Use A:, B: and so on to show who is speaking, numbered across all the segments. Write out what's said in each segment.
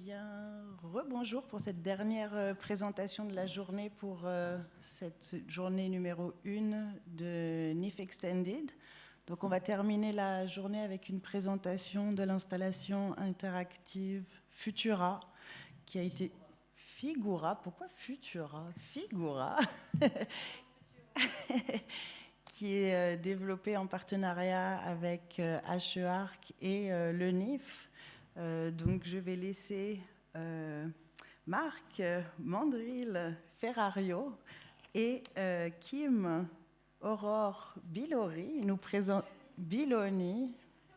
A: bien, rebonjour pour cette dernière présentation de la journée pour cette journée numéro 1 de NIF Extended. Donc on va terminer la journée avec une présentation de l'installation interactive Futura qui a été... Figura, pourquoi Futura? Figura qui est développée en partenariat avec HEARC et le NIF. Donc je vais laisser Marc Mandril Ferrario et Kim Aurore Biloni,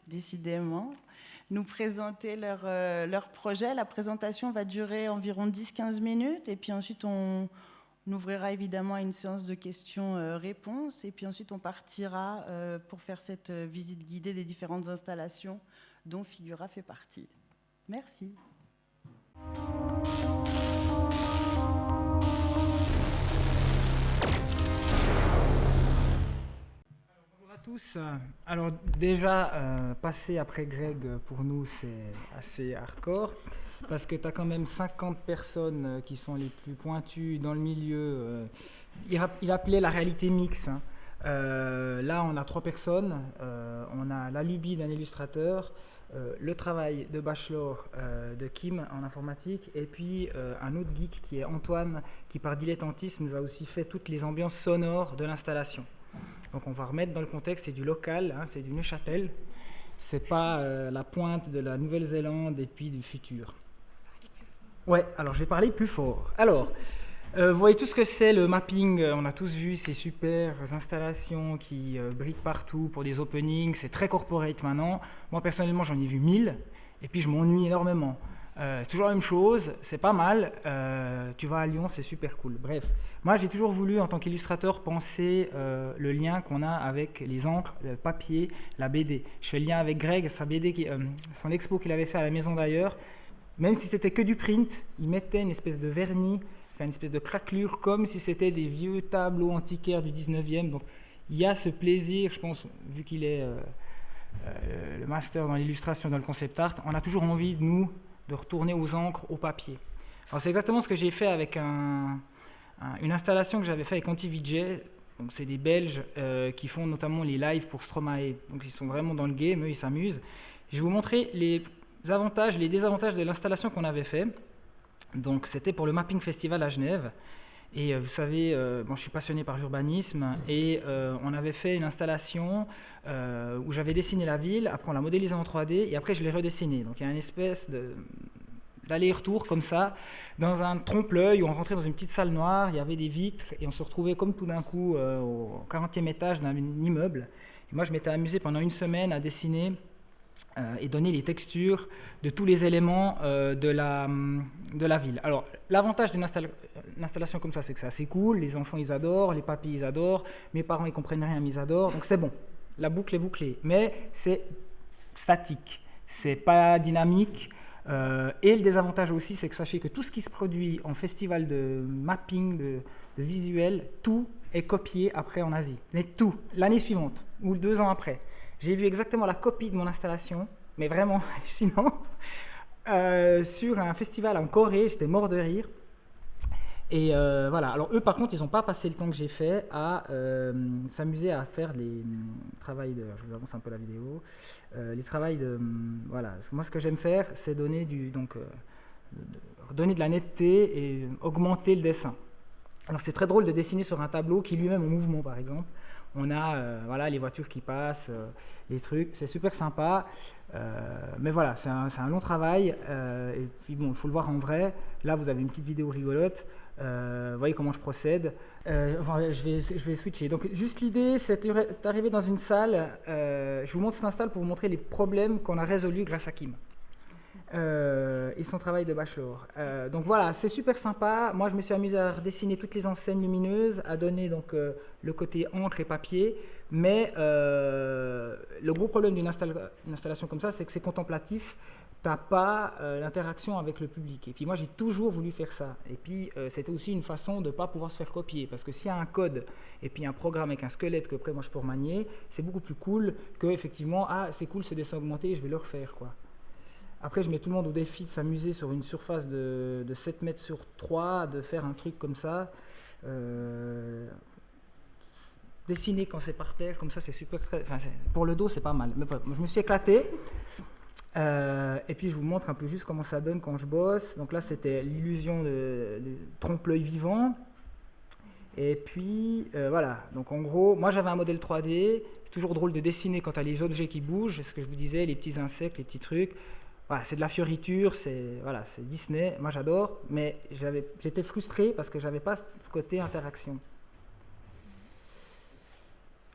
A: décidément, nous présenter leur projet. La présentation va durer environ 10-15 minutes et puis ensuite on ouvrira évidemment une séance de questions-réponses et puis ensuite on partira pour faire cette visite guidée des différentes installations dont Figura fait partie. Merci.
B: Bonjour à tous. Alors déjà, passer après Greg, pour nous, c'est assez hardcore, parce que tu as quand même 50 personnes qui sont les plus pointues dans le milieu. Il appelait la réalité mixte. Hein. Là, on a 3 personnes. On a la lubie d'un illustrateur, le travail de bachelor de Kim en informatique, et puis un autre geek qui est Antoine, qui par dilettantisme nous a aussi fait toutes les ambiances sonores de l'installation. Donc on va remettre dans le contexte, c'est du local, hein, c'est du Neuchâtel, c'est pas la pointe de la Nouvelle-Zélande et puis du futur. Ouais, alors je vais parler plus fort. Alors, vous voyez tout ce que c'est le mapping, on a tous vu ces super installations qui brillent partout pour des openings, c'est très corporate maintenant. Moi personnellement j'en ai vu 1000 et puis je m'ennuie énormément. C'est toujours la même chose, c'est pas mal, tu vas à Lyon, c'est super cool. Bref, moi j'ai toujours voulu en tant qu'illustrateur penser le lien qu'on a avec les encres, le papier, la BD. Je fais le lien avec Greg, sa BD, son expo qu'il avait fait à la maison d'ailleurs. Même si c'était que du print, il mettait une espèce de vernis, une espèce de craquelure, comme si c'était des vieux tableaux antiquaires du 19e. Donc il y a ce plaisir, je pense, vu qu'il est le master dans l'illustration, dans le concept art, on a toujours envie, nous, de retourner aux encres, au papier. Alors c'est exactement ce que j'ai fait avec une installation que j'avais fait avec AntiVJ. Donc c'est des Belges qui font notamment les lives pour Stromae. Donc ils sont vraiment dans le game, eux ils s'amusent. Je vais vous montrer les avantages, les désavantages de l'installation qu'on avait fait. Donc c'était pour le Mapping Festival à Genève. Et vous savez, je suis passionné par l'urbanisme et on avait fait une installation où j'avais dessiné la ville, après on l'a modélisée en 3D et après je l'ai redessinée. Donc il y a une espèce d'aller-retour comme ça, dans un trompe-l'œil où on rentrait dans une petite salle noire, il y avait des vitres et on se retrouvait comme tout d'un coup au 40e étage d'un immeuble. Et moi je m'étais amusé pendant une semaine à dessiner et donner les textures de tous les éléments de la ville. Alors, l'avantage d'une installation comme ça, c'est que c'est assez cool, les enfants ils adorent, les papis ils adorent, mes parents ils comprennent rien mais ils adorent, donc c'est bon, la boucle est bouclée, mais c'est statique, c'est pas dynamique, et le désavantage aussi, c'est que sachez que tout ce qui se produit en festival de mapping, de visuel, tout est copié après en Asie, mais tout, l'année suivante, ou 2 ans après. J'ai vu exactement la copie de mon installation, mais vraiment hallucinant, sur un festival en Corée, j'étais mort de rire. Et voilà, alors eux par contre, ils n'ont pas passé le temps que j'ai fait à s'amuser à faire les travails de... Je vous avance un peu la vidéo. Les travails de... Voilà, moi ce que j'aime faire, c'est donner donner de la netteté et augmenter le dessin. Alors c'est très drôle de dessiner sur un tableau qui est lui-même en mouvement par exemple. On a les voitures qui passent, les trucs, c'est super sympa, mais voilà, c'est un long travail, et puis bon, il faut le voir en vrai. Là, vous avez une petite vidéo rigolote, vous voyez comment je procède. Je vais switcher. Donc, juste l'idée, c'est d'arriver dans une salle, je vous montre cette install pour vous montrer les problèmes qu'on a résolus grâce à Kim. Et son travail de bachelor. Donc voilà, c'est super sympa. Moi, je me suis amusé à redessiner toutes les enseignes lumineuses, à donner donc le côté encre et papier. Mais le gros problème d'une installation comme ça, c'est que c'est contemplatif. T'as pas l'interaction avec le public. Et puis moi, j'ai toujours voulu faire ça. Et puis c'était aussi une façon de ne pas pouvoir se faire copier. Parce que s'il y a un code et puis un programme avec un squelette que après moi je peux remanier, c'est beaucoup plus cool que effectivement, ah c'est cool ce dessin augmenté, je vais le refaire quoi. Après, je mets tout le monde au défi de s'amuser sur une surface de 7 mètres sur 3, de faire un truc comme ça. Dessiner quand c'est par terre, comme ça, c'est super. Pour le dos, c'est pas mal. Mais je me suis éclaté. Et puis, je vous montre un peu juste comment ça donne quand je bosse. Donc là, c'était l'illusion de trompe-l'œil vivant. Et puis, voilà. Donc, en gros, moi, j'avais un modèle 3D. C'est toujours drôle de dessiner quand tu as les objets qui bougent. C'est ce que je vous disais, les petits insectes, les petits trucs. Voilà, c'est de la fioriture, c'est Disney, moi j'adore, mais j'étais frustré parce que je n'avais pas ce côté interaction.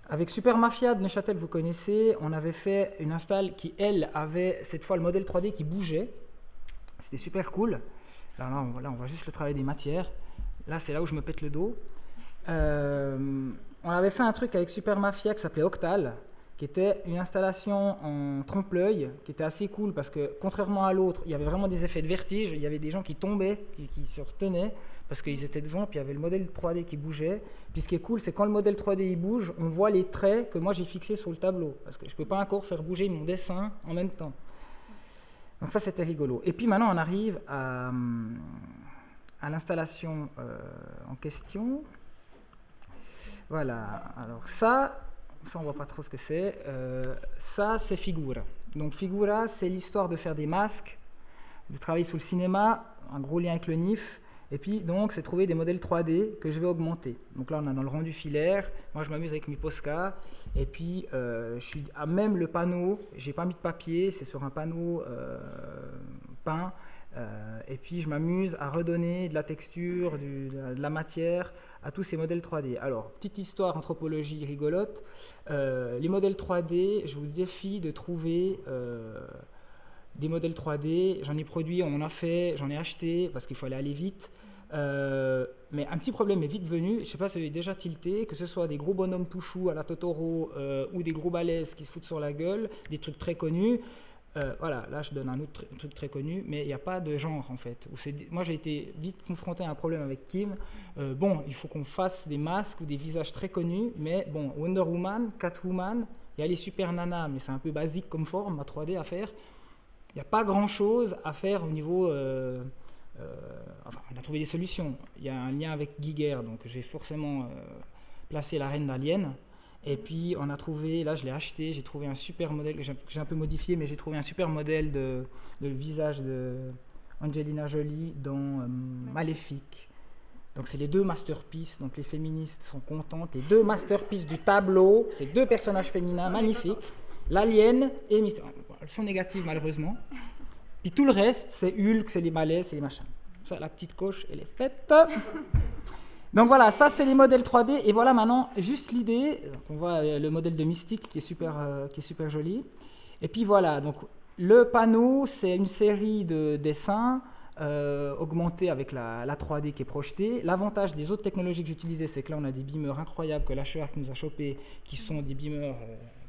B: Avec Super Mafia de Neuchâtel, vous connaissez, on avait fait une install qui, elle, avait cette fois le modèle 3D qui bougeait. C'était super cool. Là, on voit juste le travail des matières. Là, c'est là où je me pète le dos. On avait fait un truc avec Super Mafia qui s'appelait Octal, qui était une installation en trompe-l'œil, qui était assez cool parce que, contrairement à l'autre, il y avait vraiment des effets de vertige, il y avait des gens qui tombaient, qui se retenaient, parce qu'ils étaient devant, puis il y avait le modèle 3D qui bougeait. Puis ce qui est cool, c'est quand le modèle 3D il bouge, on voit les traits que moi j'ai fixés sur le tableau, parce que je ne peux pas encore faire bouger mon dessin en même temps. Donc ça, c'était rigolo. Et puis maintenant, on arrive à l'installation en question. Voilà, alors ça on voit pas trop ce que c'est. Ça, c'est Figura. Donc Figura, c'est l'histoire de faire des masques, de travailler sur le cinéma, un gros lien avec le NIF. Et puis, donc, c'est trouver des modèles 3D que je vais augmenter. Donc là, on a dans le rendu filaire. Moi, je m'amuse avec mes Posca. Et puis, je suis à même le panneau. J'ai pas mis de papier. C'est sur un panneau peint. Et puis, je m'amuse à redonner de la texture, de la matière à tous ces modèles 3D. Alors, petite histoire anthropologie rigolote. Les modèles 3D, je vous défie de trouver des modèles 3D. J'en ai produit, on en a fait, j'en ai acheté parce qu'il fallait aller vite. Mais un petit problème est vite venu. Je ne sais pas si vous avez déjà tilté, que ce soit des gros bonhommes tout choux à la Totoro ou des gros balèzes qui se foutent sur la gueule, des trucs très connus. Voilà, là je donne un autre truc très connu, mais il n'y a pas de genre en fait. Moi j'ai été vite confronté à un problème avec Kim. Bon, il faut qu'on fasse des masques ou des visages très connus, mais bon, Wonder Woman, Catwoman, il y a les Super Nana, mais c'est un peu basique comme forme, ma 3D à faire. Il n'y a pas grand chose à faire au niveau. Enfin, on a trouvé des solutions. Il y a un lien avec Giger, donc j'ai forcément placé la reine d'Alien. Et puis on a trouvé, là je l'ai acheté, j'ai trouvé un super modèle, que j'ai un peu modifié, mais j'ai trouvé un super modèle de visage de Angelina Jolie dans Maléfique. Donc c'est les deux masterpieces, donc les féministes sont contentes. Les deux masterpieces du tableau, c'est deux personnages féminins magnifiques, l'alien et Mister. Elles sont négatives malheureusement. Puis tout le reste, c'est Hulk, c'est les malaises, c'est les machins. Ça, la petite coche, elle est faite. Donc voilà, ça c'est les modèles 3D. Et voilà maintenant juste l'idée. Donc on voit le modèle de Mystique qui est super joli. Et puis voilà, donc le panneau, c'est une série de dessins augmentés avec la 3D qui est projetée. L'avantage des autres technologies que j'utilisais, c'est que là on a des beamers incroyables que l'HEARC nous a chopés, qui sont des beamers.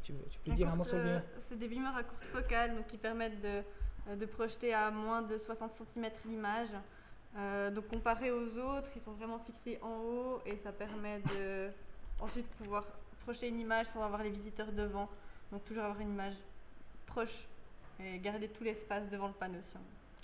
B: Tu peux dire un mot sur le beamer ?
C: C'est des beamers à courte focale, donc qui permettent de projeter à moins de 60 cm l'image. Donc comparé aux autres, ils sont vraiment fixés en haut et ça permet de ensuite pouvoir projeter une image sans avoir les visiteurs devant. Donc toujours avoir une image proche et garder tout l'espace devant le panneau.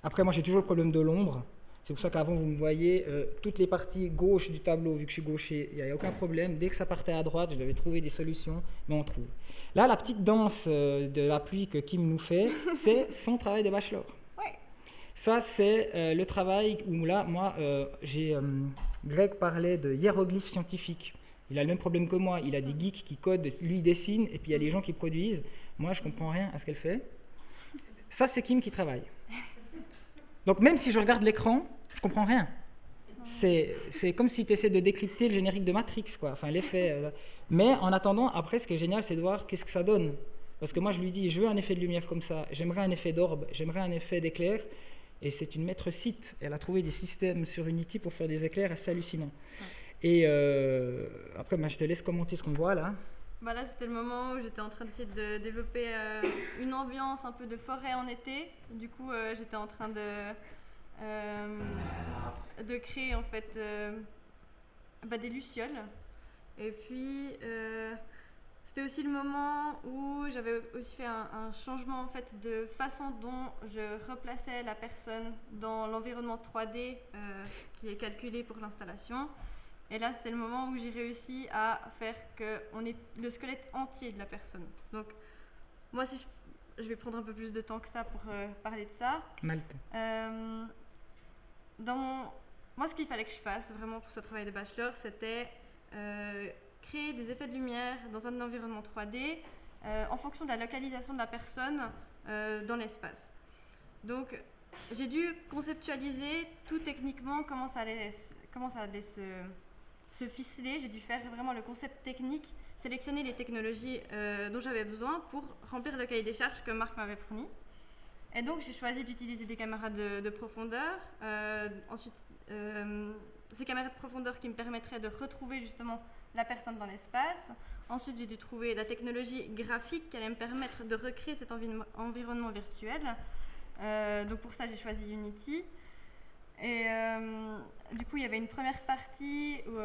B: Après, moi j'ai toujours le problème de l'ombre. C'est pour ça qu'avant vous me voyez, toutes les parties gauche du tableau, vu que je suis gaucher, il n'y a aucun problème. Dès que ça partait à droite, je devais trouver des solutions, mais on trouve. Là, la petite danse de la pluie que Kim nous fait, c'est son travail de bachelor. Ça, c'est le travail où là, moi, Greg parlait de hiéroglyphes scientifiques. Il a le même problème que moi. Il a des geeks qui codent, lui il dessine, et puis il y a les gens qui produisent. Moi, je ne comprends rien à ce qu'elle fait. Ça, c'est Kim qui travaille. Donc, même si je regarde l'écran, je ne comprends rien. C'est comme si tu essaies de décrypter le générique de Matrix, quoi. Enfin, l'effet. Mais en attendant, après, ce qui est génial, c'est de voir qu'est-ce que ça donne. Parce que moi, je lui dis, je veux un effet de lumière comme ça. J'aimerais un effet d'orbe. J'aimerais un effet d'éclair. Et c'est une maître site. Elle a trouvé des systèmes sur Unity pour faire des éclairs assez hallucinants. Ouais. Et après, je te laisse commenter ce qu'on voit là.
C: Bah là, c'était le moment où j'étais en train d'essayer de développer une ambiance un peu de forêt en été. Du coup, j'étais en train de créer en fait des lucioles. Et puis, c'était aussi le moment où j'avais aussi fait un changement en fait de façon dont je replaçais la personne dans l'environnement 3D qui est calculé pour l'installation. Et là, c'était le moment où j'ai réussi à faire qu'on ait le squelette entier de la personne. Donc, moi, si je vais prendre un peu plus de temps que ça pour parler de ça.
B: Malte.
C: Moi, ce qu'il fallait que je fasse vraiment pour ce travail de bachelor, c'était créer des effets de lumière dans un environnement 3D en fonction de la localisation de la personne dans l'espace. Donc, j'ai dû conceptualiser tout techniquement comment ça allait se ficeler. J'ai dû faire vraiment le concept technique, sélectionner les technologies dont j'avais besoin pour remplir le cahier des charges que Marc m'avait fourni. Et donc, j'ai choisi d'utiliser des caméras de profondeur. Ensuite, ces caméras de profondeur qui me permettraient de retrouver justement la personne dans l'espace. Ensuite, j'ai dû trouver la technologie graphique qui allait me permettre de recréer cet environnement virtuel. Donc pour ça, j'ai choisi Unity. Et du coup, il y avait une première partie où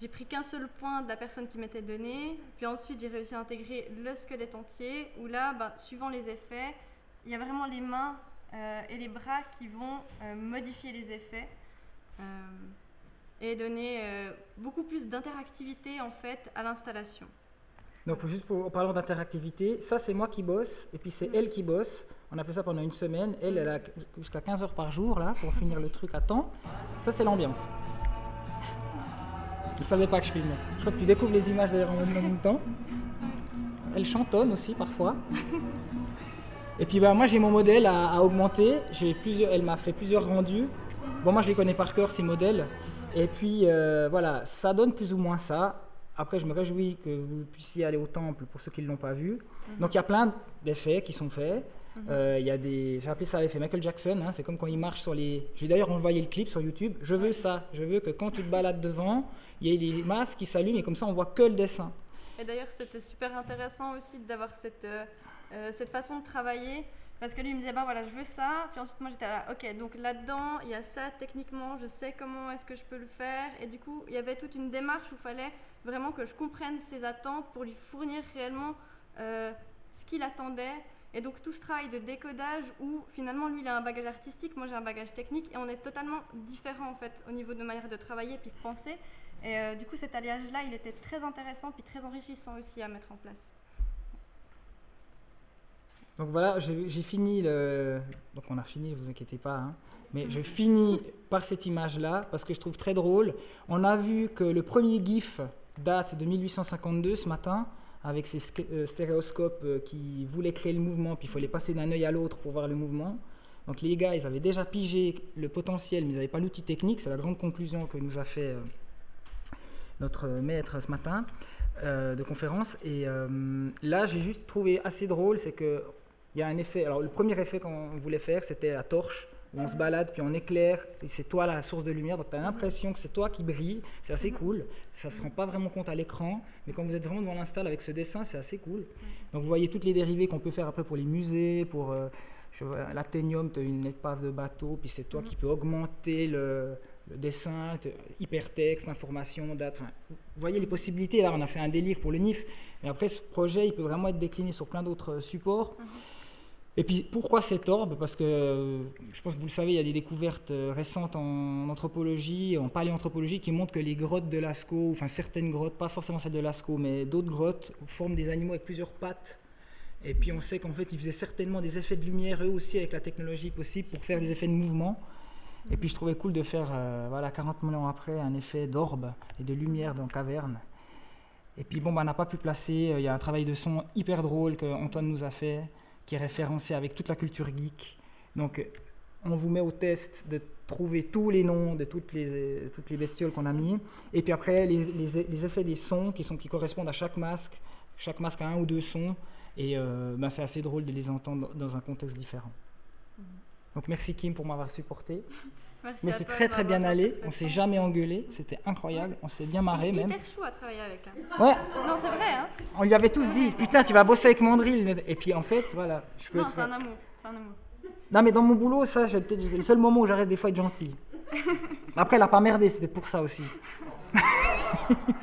C: j'ai pris qu'un seul point de la personne qui m'était donné. Puis ensuite, j'ai réussi à intégrer le squelette entier, où là, suivant les effets, il y a vraiment les mains et les bras qui vont modifier les effets et donner beaucoup plus d'interactivité en fait à l'installation.
B: Donc juste en parlant d'interactivité, ça c'est moi qui bosse et puis c'est elle qui bosse. On a fait ça pendant une semaine. Elle a jusqu'à 15 heures par jour là pour finir le truc à temps. Ça c'est l'ambiance. Je ne savais pas que je filmais. Je crois que tu découvres les images d'ailleurs en même temps. Elle chantonne aussi parfois. Et puis moi j'ai mon modèle à augmenter. Elle m'a fait plusieurs rendus. Bon, moi je les connais par cœur ces modèles. Et puis voilà, ça donne plus ou moins ça. Après, je me réjouis que vous puissiez aller au temple pour ceux qui ne l'ont pas vu. Donc, il y a plein d'effets qui sont faits. Il y a j'ai appelé ça l'effet Michael Jackson. Hein, c'est comme quand il marche sur les... J'ai d'ailleurs envoyé le clip sur YouTube. Je veux ça. Je veux que quand tu te balades devant, il y ait les masques qui s'allument et comme ça, on voit que le dessin.
C: Et d'ailleurs, c'était super intéressant aussi d'avoir cette façon de travailler. Parce que lui, il me disait, voilà, je veux ça. Puis ensuite, moi, j'étais là, ok, donc là-dedans, il y a ça, techniquement, je sais comment est-ce que je peux le faire. Et du coup, il y avait toute une démarche où il fallait vraiment que je comprenne ses attentes pour lui fournir réellement ce qu'il attendait. Et donc, tout ce travail de décodage où, finalement, lui, il a un bagage artistique, moi, j'ai un bagage technique. Et on est totalement différents, en fait, au niveau de nos manières de travailler puis de penser. Et du coup, cet alliage-là, il était très intéressant puis très enrichissant aussi à mettre en place.
B: Donc voilà, j'ai fini Donc on a fini, ne vous inquiétez pas. Hein. Mais je finis par cette image-là parce que je trouve très drôle. On a vu que le premier GIF date de 1852 ce matin avec ces stéréoscopes qui voulaient créer le mouvement, puis il fallait passer d'un œil à l'autre pour voir le mouvement. Donc les gars, ils avaient déjà pigé le potentiel, mais ils n'avaient pas l'outil technique. C'est la grande conclusion que nous a fait notre maître ce matin de conférence. Et là, j'ai juste trouvé assez drôle, c'est que il y a un effet. Alors, le premier effet qu'on voulait faire, c'était la torche, où on se balade, puis on éclaire, et c'est toi la source de lumière. Donc, tu as l'impression que c'est toi qui brille. C'est assez cool. Ça ne se rend pas vraiment compte à l'écran, mais quand vous êtes vraiment devant l'install avec ce dessin, c'est assez cool. Donc, vous voyez toutes les dérivées qu'on peut faire après pour les musées, pour l'Athénium, tu as une épave de bateau, puis c'est toi qui peux augmenter le dessin, hypertexte, information, date. Enfin, vous voyez les possibilités. Là, on a fait un délire pour le NIF, mais après, ce projet, il peut vraiment être décliné sur plein d'autres supports. Et puis, pourquoi cet orbe ? Parce que, je pense que vous le savez, il y a des découvertes récentes en anthropologie, en paléanthropologie, qui montrent que les grottes de Lascaux, enfin certaines grottes, pas forcément celles de Lascaux, mais d'autres grottes, forment des animaux avec plusieurs pattes. Et puis, on sait qu'en fait, ils faisaient certainement des effets de lumière, eux aussi, avec la technologie possible, pour faire des effets de mouvement. Et puis, je trouvais cool de faire, 40 000 ans après, un effet d'orbe et de lumière dans caverne. Et puis, on n'a pas pu placer, il y a un travail de son hyper drôle qu'Antoine nous a fait, qui est référencé avec toute la culture geek. Donc, on vous met au test de trouver tous les noms de toutes les bestioles qu'on a mis. Et puis après, les effets des sons qui correspondent à chaque masque. Chaque masque a un ou deux sons. Et c'est assez drôle de les entendre dans un contexte différent. Donc, merci Kim pour m'avoir supporté.
C: Merci.
B: Mais c'est très très bien allé. On ne s'est jamais engueulé. C'était incroyable. On s'est bien marré même.
C: Hyper chou à travailler avec. Hein.
B: Ouais.
C: Non, c'est vrai. Hein.
B: On lui avait tous dit, putain, tu vas bosser avec Mandrill. Et puis en fait, voilà.
C: Non, c'est un amour.
B: Non, mais dans mon boulot, ça, c'est le seul moment où j'arrête des fois à être gentil. Après, elle n'a pas merdé, c'était pour ça aussi.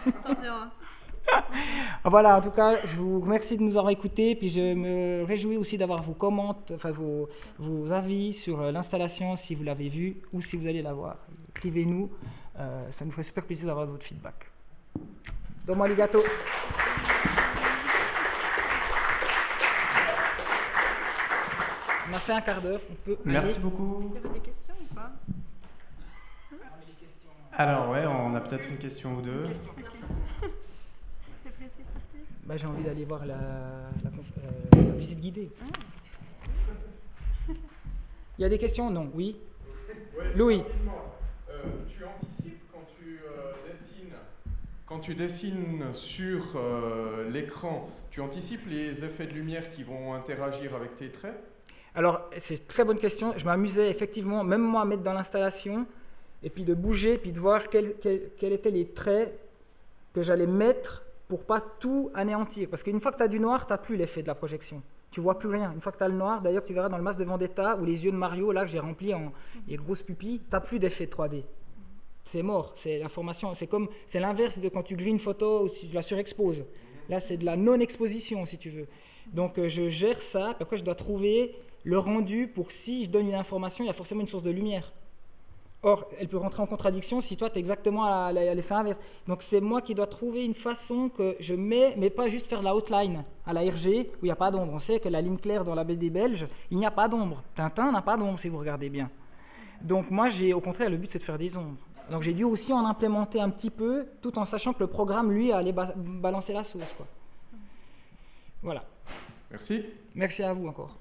C: Attention.
B: Voilà, en tout cas, je vous remercie de nous avoir écoutés, puis je me réjouis aussi d'avoir vos avis sur l'installation, si vous l'avez vue ou si vous allez la voir. Écrivez-nous, ça nous ferait super plaisir d'avoir votre feedback. Domo arigato. On a fait un quart d'heure, on peut
D: Merci
B: aller.
D: beaucoup.
C: Il y avait des questions ou pas?
D: Alors ouais, on a peut-être une question ou deux.
C: T'es pressé de partir?
B: Bah, j'ai envie d'aller voir la visite guidée. Il y a des questions? Non? Oui?
E: Ouais,
B: Louis.
E: rapidement, tu anticipes quand tu dessines sur l'écran, tu anticipes les effets de lumière qui vont interagir avec tes traits?
B: Alors, c'est une très bonne question. Je m'amusais effectivement, même moi, à mettre dans l'installation, et puis de bouger, puis de voir quels étaient les traits que j'allais mettre pour pas tout anéantir. Parce qu'une fois que tu as du noir, tu n'as plus l'effet de la projection. Tu vois plus rien. Une fois que tu as le noir, d'ailleurs, tu verras dans le Masque de Vendetta, ou les yeux de Mario, là, que j'ai remplis en les grosses pupilles, tu n'as plus d'effet de 3D. C'est mort. C'est l'information. C'est l'inverse de quand tu grilles une photo ou tu la surexposes. Là, c'est de la non-exposition, si tu veux. Donc, je gère ça, puis après, je dois trouver le rendu pour si je donne une information, il y a forcément une source de lumière. Or, elle peut rentrer en contradiction si toi, tu es exactement à l'effet inverse. Donc, c'est moi qui dois trouver une façon que je mets, mais pas juste faire la outline à la RG où il n'y a pas d'ombre. On sait que la ligne claire dans la BD belge, il n'y a pas d'ombre. Tintin n'a pas d'ombre si vous regardez bien. Donc, moi, au contraire, le but, c'est de faire des ombres. Donc, j'ai dû aussi en implémenter un petit peu, tout en sachant que le programme, lui, allait balancer la sauce, quoi. Voilà.
E: Merci.
B: Merci à vous encore.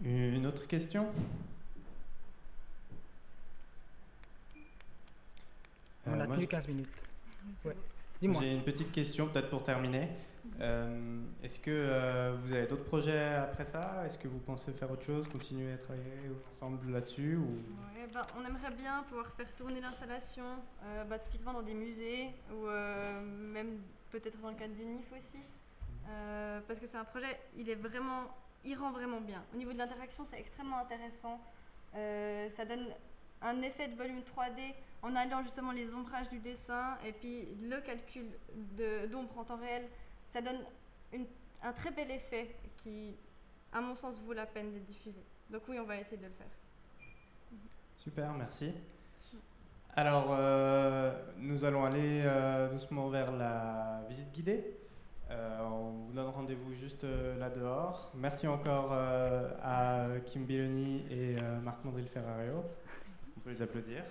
D: Une autre question?
B: On a
D: moi,
B: tenu 15 minutes. Ouais. Dis-moi.
D: J'ai une petite question peut-être pour terminer. Est-ce que vous avez d'autres projets après ça? Est-ce que vous pensez faire autre chose, continuer à travailler ensemble là-dessus ou...
C: Ouais, on aimerait bien pouvoir faire tourner l'installation, typiquement dans des musées ou même peut-être dans le cadre du NIF aussi. Parce que c'est un projet, il rend vraiment bien. Au niveau de l'interaction, c'est extrêmement intéressant. Ça donne un effet de volume 3D en alliant justement les ombrages du dessin et puis le calcul d'ombre en temps réel. Ça donne un très bel effet qui, à mon sens, vaut la peine d'être diffusé. Donc oui, on va essayer de le faire.
D: Super, merci. Alors, nous allons aller doucement vers la visite guidée. On vous donne rendez-vous juste là dehors. Merci encore à Kim Belloni et Marc Mandril Ferrario. On peut les applaudir.